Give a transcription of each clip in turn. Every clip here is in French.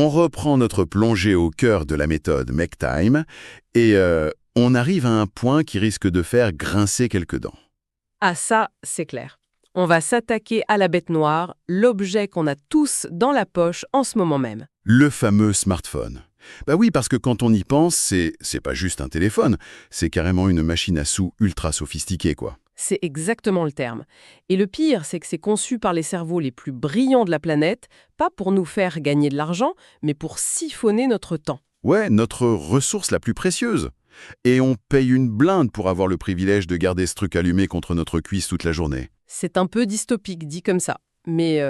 On reprend notre plongée au cœur de la méthode MakeTime et on arrive à un point qui risque de faire grincer quelques dents. Ah ça, c'est clair. On va s'attaquer à la bête noire, l'objet qu'on a tous dans la poche en ce moment même. Le fameux smartphone. Bah oui, parce que quand on y pense, c'est pas juste un téléphone, c'est carrément une machine à sous ultra sophistiquée, quoi. C'est exactement le terme. Et le pire, c'est que c'est conçu par les cerveaux les plus brillants de la planète, pas pour nous faire gagner de l'argent, mais pour siphonner notre temps. Ouais, notre ressource la plus précieuse. Et on paye une blinde pour avoir le privilège de garder ce truc allumé contre notre cuisse toute la journée. C'est un peu dystopique, dit comme ça. Mais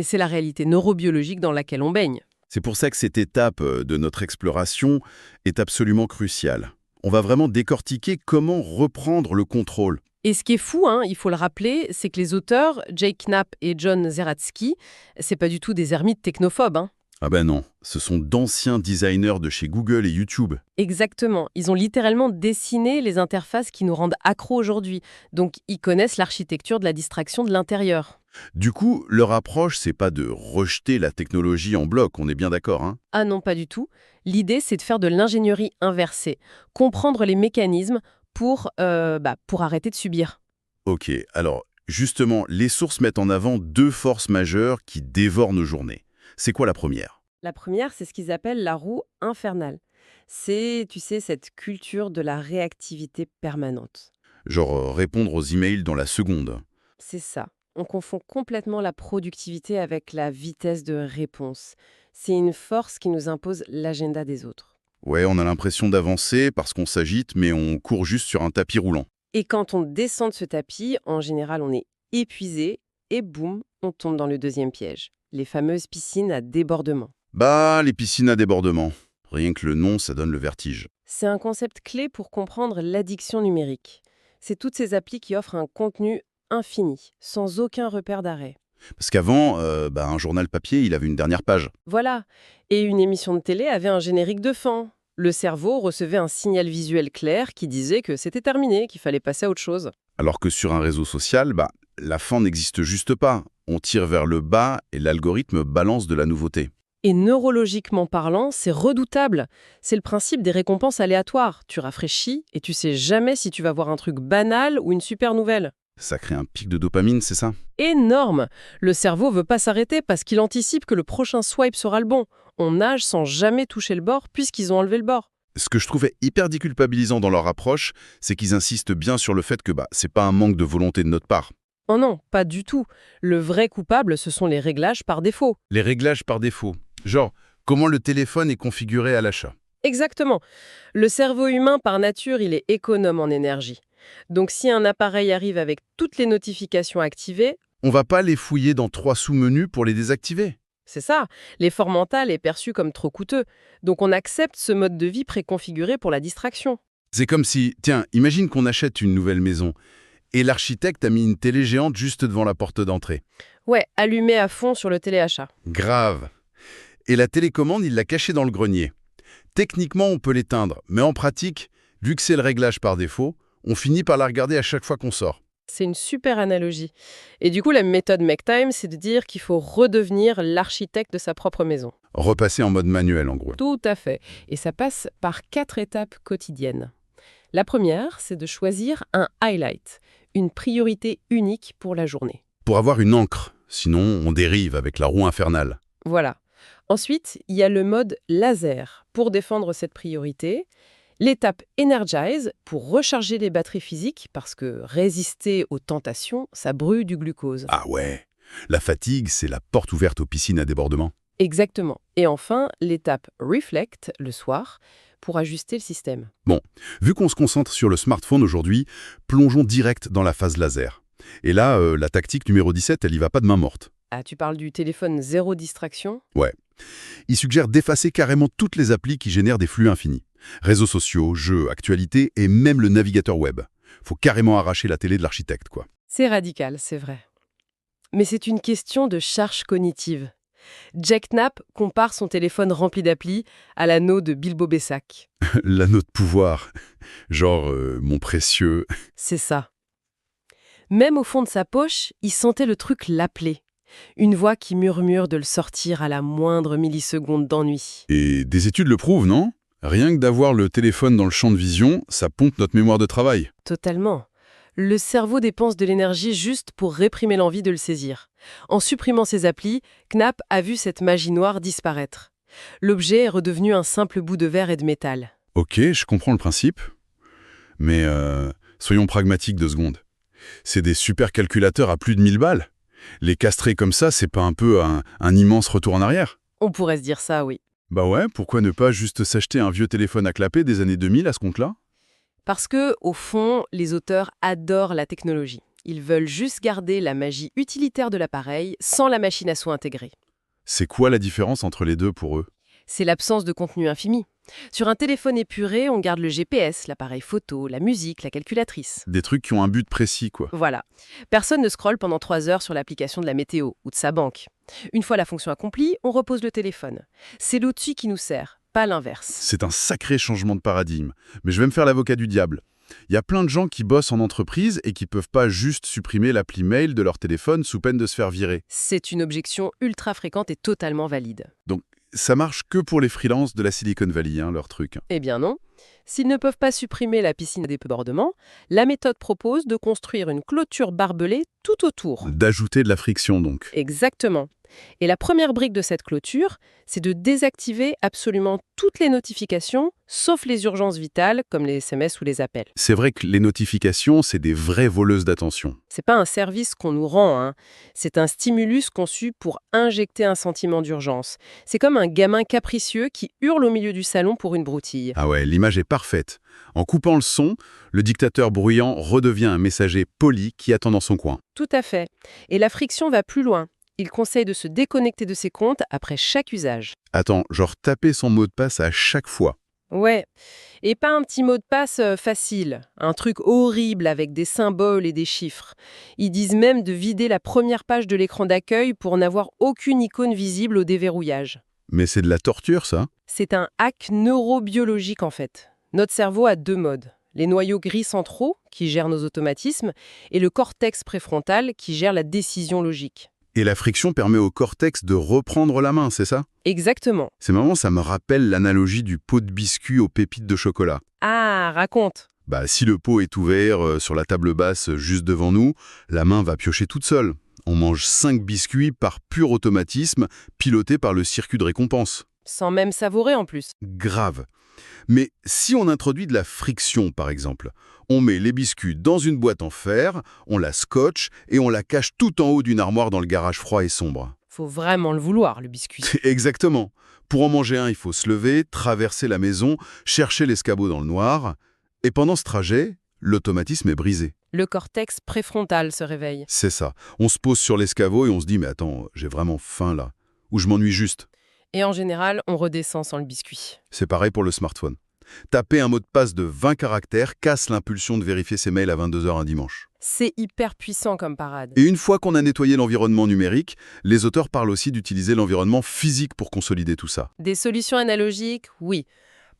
c'est la réalité neurobiologique dans laquelle on baigne. C'est pour ça que cette étape de notre exploration est absolument cruciale. On va vraiment décortiquer comment reprendre le contrôle. Et ce qui est fou, il faut le rappeler, c'est que les auteurs, Jake Knapp et John Zeratsky, c'est pas du tout des ermites technophobes. Ah ben non, ce sont d'anciens designers de chez Google et YouTube. Exactement. Ils ont littéralement dessiné les interfaces qui nous rendent accros aujourd'hui. Donc, ils connaissent l'architecture de la distraction de l'intérieur. Du coup, leur approche, c'est pas de rejeter la technologie en bloc, on est bien d'accord, hein? Ah non, pas du tout. L'idée, c'est de faire de l'ingénierie inversée, comprendre les mécanismes pour arrêter de subir. Ok, alors justement, les sources mettent en avant deux forces majeures qui dévorent nos journées. C'est quoi la première? La première, c'est ce qu'ils appellent la roue infernale. C'est, tu sais, cette culture de la réactivité permanente. Genre répondre aux emails dans la seconde. C'est ça. On confond complètement la productivité avec la vitesse de réponse. C'est une force qui nous impose l'agenda des autres. Ouais, on a l'impression d'avancer parce qu'on s'agite, mais on court juste sur un tapis roulant. Et quand on descend de ce tapis, en général, on est épuisé et boum, on tombe dans le deuxième piège. Les fameuses piscines à débordement. Bah, les piscines à débordement. Rien que le nom, ça donne le vertige. C'est un concept clé pour comprendre l'addiction numérique. C'est toutes ces applis qui offrent un contenu infini, sans aucun repère d'arrêt. Parce qu'avant, un journal papier, il avait une dernière page. Voilà. Et une émission de télé avait un générique de fin. Le cerveau recevait un signal visuel clair qui disait que c'était terminé, qu'il fallait passer à autre chose. Alors que sur un réseau social, la fin n'existe juste pas. On tire vers le bas et l'algorithme balance de la nouveauté. Et neurologiquement parlant, c'est redoutable. C'est le principe des récompenses aléatoires. Tu rafraîchis et tu sais jamais si tu vas voir un truc banal ou une super nouvelle. Ça crée un pic de dopamine, c'est ça? Énorme! Le cerveau veut pas s'arrêter parce qu'il anticipe que le prochain swipe sera le bon. On nage sans jamais toucher le bord puisqu'ils ont enlevé le bord. Ce que je trouvais hyper déculpabilisant dans leur approche, c'est qu'ils insistent bien sur le fait que c'est pas un manque de volonté de notre part. Oh non, pas du tout. Le vrai coupable, ce sont les réglages par défaut. Les réglages par défaut. Genre, comment le téléphone est configuré à l'achat. Exactement. Le cerveau humain, par nature, il est économe en énergie. Donc si un appareil arrive avec toutes les notifications activées, On va pas les fouiller dans 3 sous-menus pour les désactiver. c'est ça, l'effort mental est perçu comme trop coûteux. Donc on accepte ce mode de vie préconfiguré pour la distraction. C'est comme si, tiens, imagine qu'on achète une nouvelle maison et l'architecte a mis une télé géante juste devant la porte d'entrée. Ouais, allumé à fond sur le téléachat. Grave. Et la télécommande, il l'a cachée dans le grenier. Techniquement, on peut l'éteindre, mais en pratique, vu que c'est le réglage par défaut, on finit par la regarder à chaque fois qu'on sort. C'est une super analogie. Et du coup, la méthode MakeTime, c'est de dire qu'il faut redevenir l'architecte de sa propre maison. Repasser en mode manuel, en gros. Tout à fait. Et ça passe par 4 étapes quotidiennes. La première, c'est de choisir un highlight, une priorité unique pour la journée. Pour avoir une encre, sinon on dérive avec la roue infernale. Voilà. Ensuite, il y a le mode laser pour défendre cette priorité. L'étape Energize pour recharger les batteries physiques parce que résister aux tentations, ça brûle du glucose. Ah ouais, la fatigue, c'est la porte ouverte aux piscines à débordement. Exactement. Et enfin, l'étape Reflect, le soir, pour ajuster le système. Bon, vu qu'on se concentre sur le smartphone aujourd'hui, plongeons direct dans la phase laser. Et là, la tactique numéro 17, elle y va pas de main morte. Ah, tu parles du téléphone zéro distraction? Ouais. Il suggère d'effacer carrément toutes les applis qui génèrent des flux infinis. Réseaux sociaux, jeux, actualités et même le navigateur web. Faut carrément arracher la télé de l'architecte, quoi. C'est radical, c'est vrai. Mais c'est une question de charge cognitive. Jack Knapp compare son téléphone rempli d'applis à l'anneau de Bilbo Bessac. L'anneau de pouvoir. Genre, mon précieux. C'est ça. Même au fond de sa poche, il sentait le truc l'appeler. Une voix qui murmure de le sortir à la moindre milliseconde d'ennui. Et des études le prouvent, non? Rien que d'avoir le téléphone dans le champ de vision, ça pompe notre mémoire de travail. Totalement. Le cerveau dépense de l'énergie juste pour réprimer l'envie de le saisir. En supprimant ces applis, Knapp a vu cette magie noire disparaître. L'objet est redevenu un simple bout de verre et de métal. Ok, je comprends le principe. Mais soyons pragmatiques 2 secondes. C'est des supercalculateurs à plus de 1000 balles. Les castrer comme ça, c'est pas un peu un immense retour en arrière? On pourrait se dire ça, oui. Bah ouais, pourquoi ne pas juste s'acheter un vieux téléphone à clapper des années 2000 à ce compte-là? Parce que, au fond, les auteurs adorent la technologie. Ils veulent juste garder la magie utilitaire de l'appareil sans la machine à sous intégrée. C'est quoi la différence entre les deux pour eux? C'est l'absence de contenu infini. Sur un téléphone épuré, on garde le GPS, l'appareil photo, la musique, la calculatrice. Des trucs qui ont un but précis, quoi. Voilà. Personne ne scrolle pendant 3 heures sur l'application de la météo ou de sa banque. Une fois la fonction accomplie, on repose le téléphone. C'est l'outil qui nous sert, pas l'inverse. C'est un sacré changement de paradigme. Mais je vais me faire l'avocat du diable. Il y a plein de gens qui bossent en entreprise et qui peuvent pas juste supprimer l'appli mail de leur téléphone sous peine de se faire virer. C'est une objection ultra fréquente et totalement valide. Donc, ça marche que pour les freelances de la Silicon Valley, leur truc. Eh bien non. S'ils ne peuvent pas supprimer la piscine à débordement, la méthode propose de construire une clôture barbelée tout autour. D'ajouter de la friction, donc. Exactement. Et la première brique de cette clôture, c'est de désactiver absolument toutes les notifications, sauf les urgences vitales, comme les SMS ou les appels. C'est vrai que les notifications, c'est des vraies voleuses d'attention. C'est pas un service qu'on nous rend, hein. C'est un stimulus conçu pour injecter un sentiment d'urgence. C'est comme un gamin capricieux qui hurle au milieu du salon pour une broutille. Ah ouais, l'image est parfaite. En coupant le son, le dictateur bruyant redevient un messager poli qui attend dans son coin. Tout à fait. Et la friction va plus loin. Il conseille de se déconnecter de ses comptes après chaque usage. Attends, genre taper son mot de passe à chaque fois. Ouais, et pas un petit mot de passe facile, un truc horrible avec des symboles et des chiffres. Ils disent même de vider la première page de l'écran d'accueil pour n'avoir aucune icône visible au déverrouillage. Mais c'est de la torture, ça. C'est un hack neurobiologique en fait. Notre cerveau a 2 modes. Les noyaux gris centraux, qui gèrent nos automatismes, et le cortex préfrontal, qui gère la décision logique. Et la friction permet au cortex de reprendre la main, c'est ça? Exactement. C'est marrant, ça me rappelle l'analogie du pot de biscuit aux pépites de chocolat. Ah, raconte. Bah, si le pot est ouvert sur la table basse juste devant nous, la main va piocher toute seule. On mange 5 biscuits par pur automatisme, piloté par le circuit de récompense. Sans même savourer en plus. Grave. Mais si on introduit de la friction, par exemple, on met les biscuits dans une boîte en fer, on la scotche et on la cache tout en haut d'une armoire dans le garage froid et sombre. Faut vraiment le vouloir, le biscuit. Exactement. Pour en manger un, il faut se lever, traverser la maison, chercher l'escabeau dans le noir. Et pendant ce trajet, l'automatisme est brisé. Le cortex préfrontal se réveille. C'est ça. On se pose sur l'escabeau et on se dit « Mais attends, j'ai vraiment faim là. » Ou « Je m'ennuie juste. » Et en général, on redescend sans le biscuit. C'est pareil pour le smartphone. Taper un mot de passe de 20 caractères casse l'impulsion de vérifier ses mails à 22 h un dimanche. C'est hyper puissant comme parade. Et une fois qu'on a nettoyé l'environnement numérique, les auteurs parlent aussi d'utiliser l'environnement physique pour consolider tout ça. Des solutions analogiques, oui.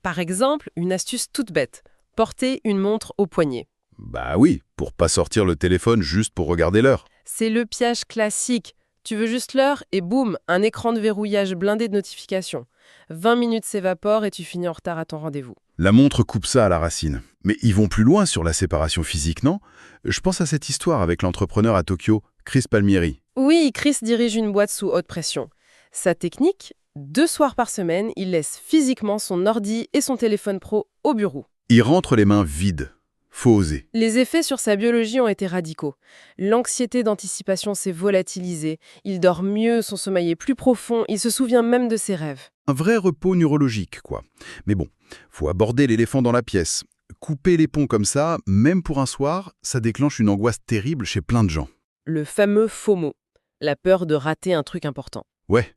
Par exemple, une astuce toute bête. Porter une montre au poignet. Bah oui, pour pas sortir le téléphone juste pour regarder l'heure. C'est le piège classique. Tu veux juste l'heure et boum, un écran de verrouillage blindé de notifications. 20 minutes s'évaporent et tu finis en retard à ton rendez-vous. La montre coupe ça à la racine. Mais ils vont plus loin sur la séparation physique, non? Je pense à cette histoire avec l'entrepreneur à Tokyo, Chris Palmieri. Oui, Chris dirige une boîte sous haute pression. Sa technique, 2 soirs par semaine, il laisse physiquement son ordi et son téléphone pro au bureau. Il rentre les mains vides. Faut oser. Les effets sur sa biologie ont été radicaux. L'anxiété d'anticipation s'est volatilisée. Il dort mieux, son sommeil est plus profond, il se souvient même de ses rêves. Un vrai repos neurologique, quoi. Mais bon, faut aborder l'éléphant dans la pièce. Couper les ponts comme ça, même pour un soir, ça déclenche une angoisse terrible chez plein de gens. Le fameux FOMO, la peur de rater un truc important. Ouais.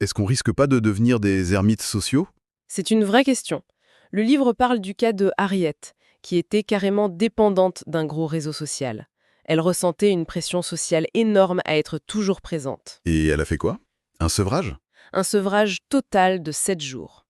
Est-ce qu'on risque pas de devenir des ermites sociaux? C'est une vraie question. Le livre parle du cas de Harriet, qui était carrément dépendante d'un gros réseau social. Elle ressentait une pression sociale énorme à être toujours présente. Et elle a fait quoi? Un sevrage? Un sevrage total de 7 jours.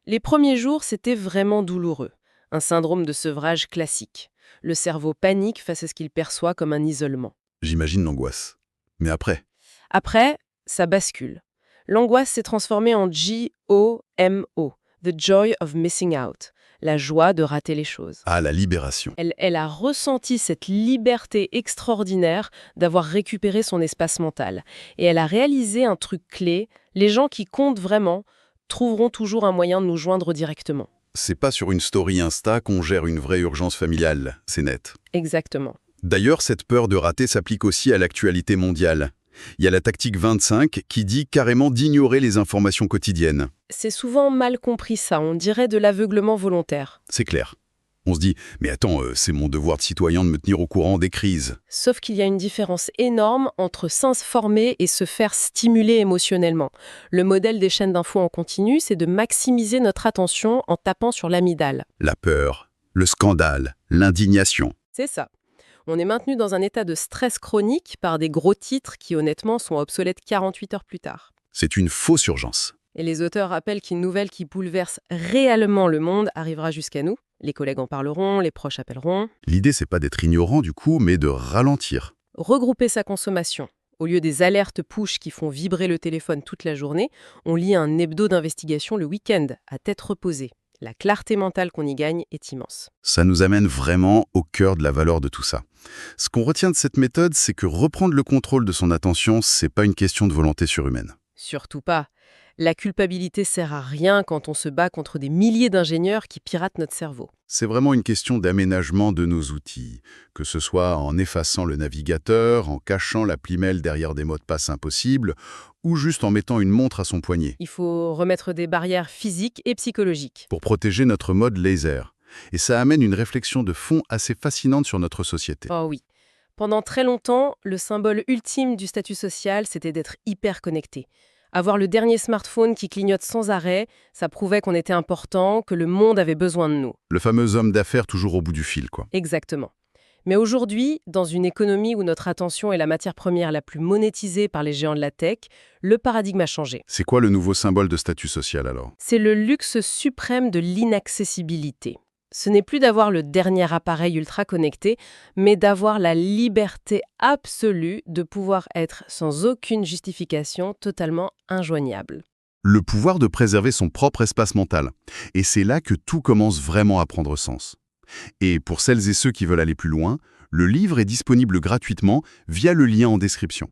Les premiers jours, c'était vraiment douloureux. Un syndrome de sevrage classique. Le cerveau panique face à ce qu'il perçoit comme un isolement. J'imagine l'angoisse. Mais après? Après, ça bascule. L'angoisse s'est transformée en JOMO, The Joy of Missing Out, la joie de rater les choses. Ah, la libération. Elle a ressenti cette liberté extraordinaire d'avoir récupéré son espace mental. Et elle a réalisé un truc clé, les gens qui comptent vraiment trouveront toujours un moyen de nous joindre directement. C'est pas sur une story Insta qu'on gère une vraie urgence familiale, c'est net. Exactement. D'ailleurs, cette peur de rater s'applique aussi à l'actualité mondiale. Il y a la tactique 25 qui dit carrément d'ignorer les informations quotidiennes. C'est souvent mal compris ça, on dirait de l'aveuglement volontaire. C'est clair. On se dit, mais attends, c'est mon devoir de citoyen de me tenir au courant des crises. Sauf qu'il y a une différence énorme entre s'informer et se faire stimuler émotionnellement. Le modèle des chaînes d'infos en continu, c'est de maximiser notre attention en tapant sur l'amygdale. La peur, le scandale, l'indignation. C'est ça. On est maintenu dans un état de stress chronique par des gros titres qui, honnêtement, sont obsolètes 48 heures plus tard. C'est une fausse urgence. Et les auteurs rappellent qu'une nouvelle qui bouleverse réellement le monde arrivera jusqu'à nous. Les collègues en parleront, les proches appelleront. L'idée, c'est pas d'être ignorant du coup, mais de ralentir. Regrouper sa consommation. Au lieu des alertes push qui font vibrer le téléphone toute la journée, on lit un hebdo d'investigation le week-end, à tête reposée. La clarté mentale qu'on y gagne est immense. Ça nous amène vraiment au cœur de la valeur de tout ça. Ce qu'on retient de cette méthode, c'est que reprendre le contrôle de son attention, c'est pas une question de volonté surhumaine. Surtout pas. La culpabilité sert à rien quand on se bat contre des milliers d'ingénieurs qui piratent notre cerveau. C'est vraiment une question d'aménagement de nos outils, que ce soit en effaçant le navigateur, en cachant l'appli mail derrière des mots de passe impossibles, ou juste en mettant une montre à son poignet, Il faut remettre des barrières physiques et psychologiques. pour protéger notre mode laser. Et ça amène une réflexion de fond assez fascinante sur notre société. Oh oui. Pendant très longtemps, le symbole ultime du statut social, c'était d'être hyper connecté. Avoir le dernier smartphone qui clignote sans arrêt, ça prouvait qu'on était important, que le monde avait besoin de nous. Le fameux homme d'affaires toujours au bout du fil, quoi. Exactement. Mais aujourd'hui, dans une économie où notre attention est la matière première la plus monétisée par les géants de la tech, le paradigme a changé. C'est quoi le nouveau symbole de statut social alors? C'est le luxe suprême de l'inaccessibilité. Ce n'est plus d'avoir le dernier appareil ultra connecté, mais d'avoir la liberté absolue de pouvoir être sans aucune justification totalement injoignable. Le pouvoir de préserver son propre espace mental. Et c'est là que tout commence vraiment à prendre sens. Et pour celles et ceux qui veulent aller plus loin, le livre est disponible gratuitement via le lien en description.